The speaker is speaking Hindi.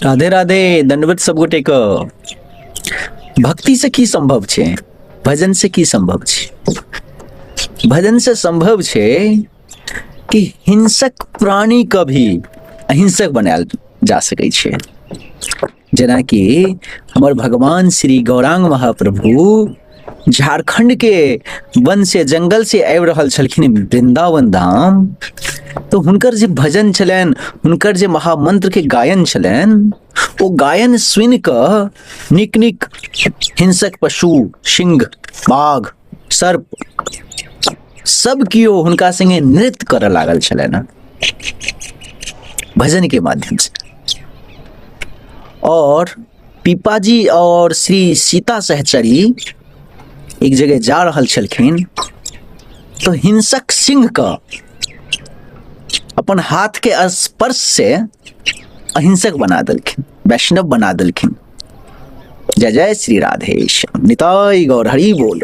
राधे राधे, दंडवत सब गोटे को। भक्ति से की संभव छे, भजन से की संभव छे। भजन से संभव छे कि हिंसक प्राणी का भी अहिंसक बनायल जा सकै छे। जेना कि हमर भगवान श्री गौरांग महाप्रभु झारखंड के वन से जंगल से आबि रहल छलखिन वृंदावन धाम, तो हुनकर जे भजन छलनि, हुनकर जे महामंत्र के गायन छलनि, ओ गायन सुनि कऽ नीक नीक हिंसक पशु, सिंह, बाघ, सर्प सब कियो हुनका संगे नृत्य करऽ लागल छलनि भजन के माध्यम से। और पीपाजी और श्री सीता सहचरी एक जगह जा रहल छलखिन, तो हिंसक सिंह का अपन हाथ के स्पर्श से अहिंसक बना देलखिन, वैष्णव बना देलखिन। जय जय श्री राधेश, निताई गौर, हरि बोल।